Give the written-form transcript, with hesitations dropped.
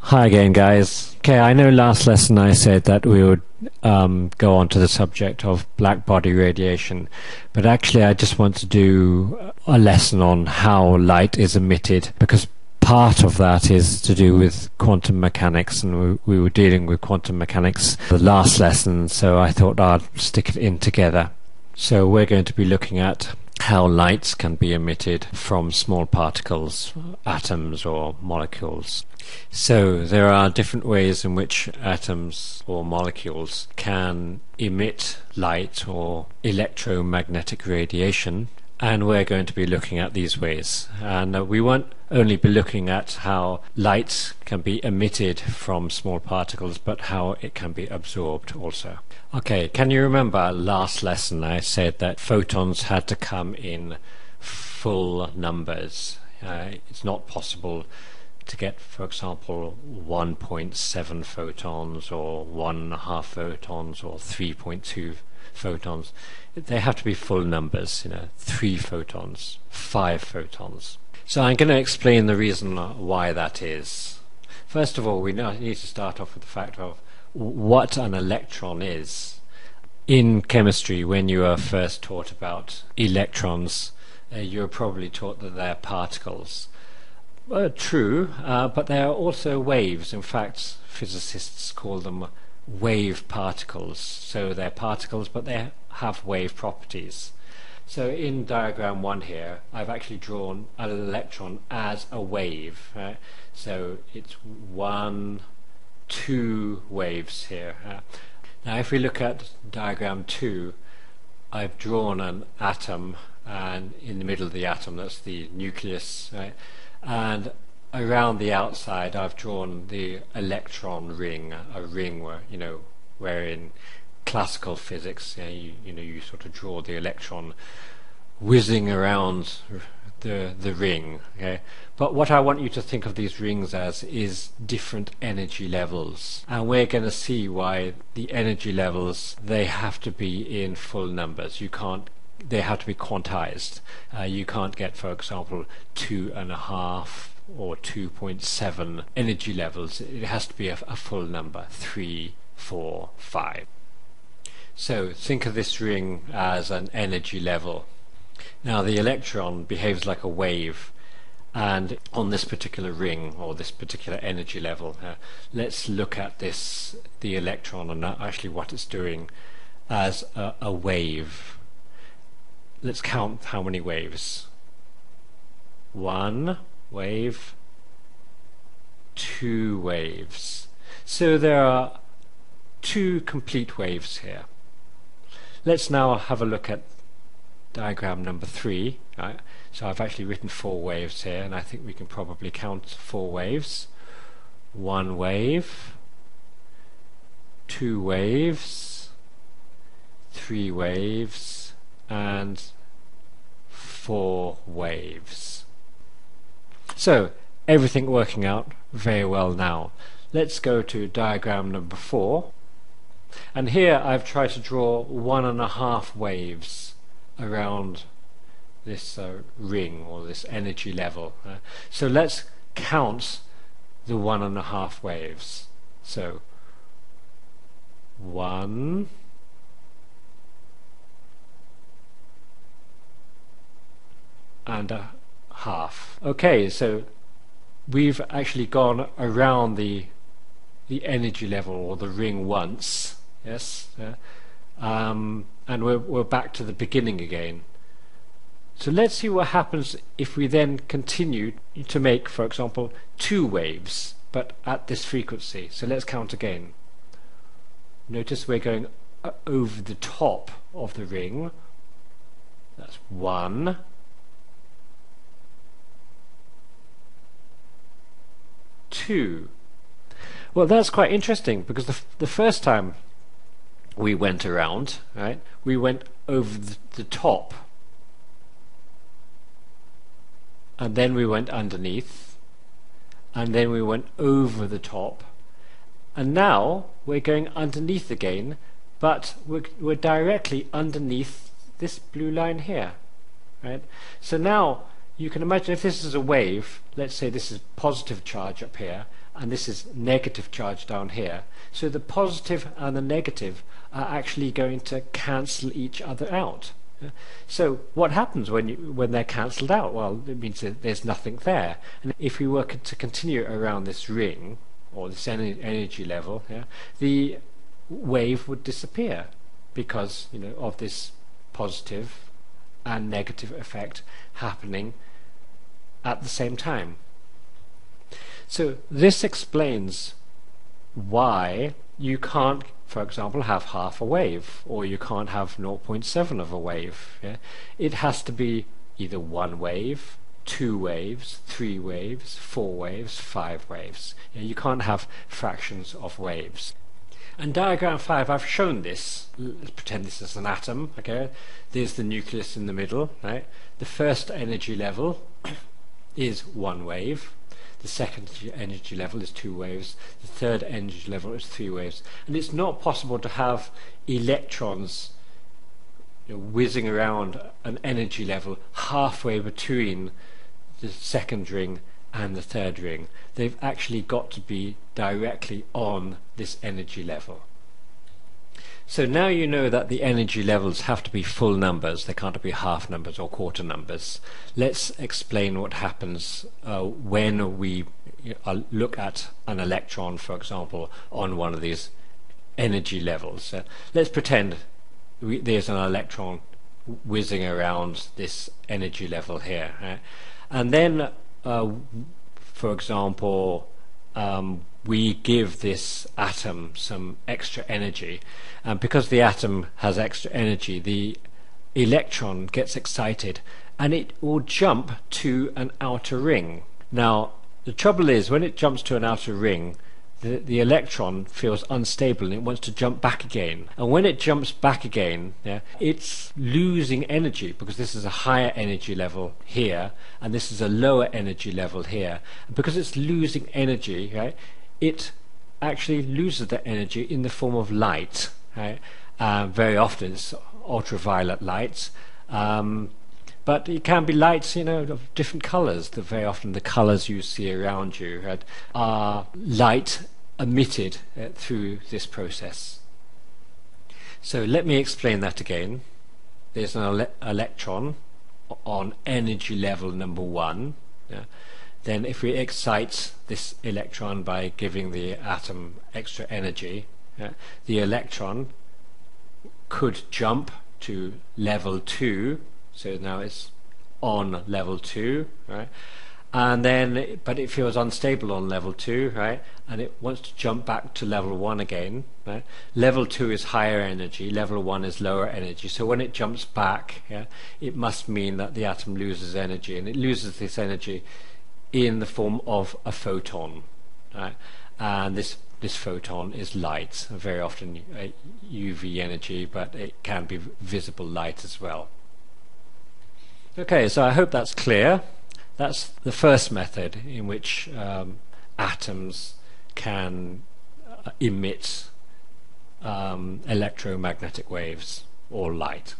Hi again, guys. Okay, I know last lesson I said that we would go on to the subject of black body radiation, but actually I just want to do a lesson on how light is emitted, because part of that is to do with quantum mechanics, and we were dealing with quantum mechanics the last lesson, so I thought I'd stick it in together. So we're going to be looking at how lights can be emitted from small particles, atoms or molecules. So there are different ways in which atoms or molecules can emit light or electromagnetic radiation, and we're going to be looking at these ways. And we won't only be looking at how light can be emitted from small particles, but how it can be absorbed also. Okay, can you remember last lesson I said that photons had to come in full numbers? It's not possible to get, for example, 1.7 photons or 1.5 photons or 3.2 photons. They have to be full numbers, 3 photons, 5 photons. So I'm going to explain the reason why that is. First of all, we need to start off with the fact of what an electron is. In chemistry, when you are first taught about electrons, you were probably taught that they're particles. True, but they are also waves. In fact, physicists call them wave particles. So they're particles, but they have wave properties. So in diagram 1 here, I've actually drawn an electron as a wave. Right? So it's 1, 2 waves here. Now if we look at diagram 2, I've drawn an atom, and in the middle of the atom that's the nucleus, right? And around the outside I've drawn the electron ring, a ring where in classical physics you sort of draw the electron whizzing around the ring. Okay? But what I want you to think of these rings as is different energy levels, and we're going to see why the energy levels, they have to be in full numbers. They have to be quantized. You can't get, for example, 2.5 or 2.7 energy levels. It has to be a full number, 3, 4, 5. So think of this ring as an energy level. Now the electron behaves like a wave, and on this particular ring or this particular energy level, let's look at the electron and actually what it's doing as a wave. Let's count how many waves. 1 wave, 2 waves. So there are 2 complete waves here. Let's now have a look at diagram number 3. Right? So I've actually written 4 waves here, and I think we can probably count 4 waves. 1 wave, 2 waves, 3 waves, and 4 waves. So everything working out very well now. Let's go to diagram number 4, and here I've tried to draw 1.5 waves around this ring or this energy level. So let's count the 1.5 waves. So 1, and a half. Okay, so we've actually gone around the energy level or the ring once, yes, and we're back to the beginning again. So let's see what happens if we then continue to make, for example, 2 waves, but at this frequency. So let's count again. Notice we're going over the top of the ring. That's 1. 2. Well, that's quite interesting, because the first time we went around, right, we went over the top, and then we went underneath, and then we went over the top, and now we're going underneath again, but we're directly underneath this blue line here, right? So now you can imagine if this is a wave, let's say this is positive charge up here, and this is negative charge down here. So the positive and the negative are actually going to cancel each other out. So what happens when they're cancelled out? Well, it means that there's nothing there. And if we were to continue around this ring, or this energy level, the wave would disappear because of this positive and negative effect happening at the same time. So this explains why you can't, for example, have half a wave, or you can't have 0.7 of a wave. It has to be either one wave, two waves, three waves, four waves, five waves. You can't have fractions of waves. In diagram 5 I've shown this. Let's pretend this is an atom. Okay, there's the nucleus in the middle. Right, the first energy level is one wave. The second energy level is two waves. The third energy level is three waves. And it's not possible to have electrons whizzing around an energy level halfway between the second ring and the third ring. They've actually got to be directly on this energy level. So now you know that the energy levels have to be full numbers. They can't be half numbers or quarter numbers. Let's explain what happens when we look at an electron, for example, on one of these energy levels. Let's pretend there's an electron whizzing around this energy level here. And then, for example, we give this atom some extra energy, and because the atom has extra energy, the electron gets excited and it will jump to an outer ring. Now the trouble is, when it jumps to an outer ring, the electron feels unstable and it wants to jump back again, and when it jumps back again, it's losing energy, because this is a higher energy level here and this is a lower energy level here, and because it's losing energy, it actually loses the energy in the form of light. Very often it's ultraviolet light, but it can be lights of different colors. Very often the colors you see around you are light emitted through this process. So let me explain that again. There's an electron on energy level number 1. Then if we excite this electron by giving the atom extra energy, the electron could jump to level 2. So now it's on level 2, right? And then, but it feels unstable on level 2, right? And it wants to jump back to level 1 again, right? Level 2 is higher energy, level 1 is lower energy. So when it jumps back, it must mean that the atom loses energy, and it loses this energy in the form of a photon, right? And this photon is light, very often UV energy, but it can be visible light as well. Okay, so I hope that's clear. That's the first method in which atoms can emit electromagnetic waves or light.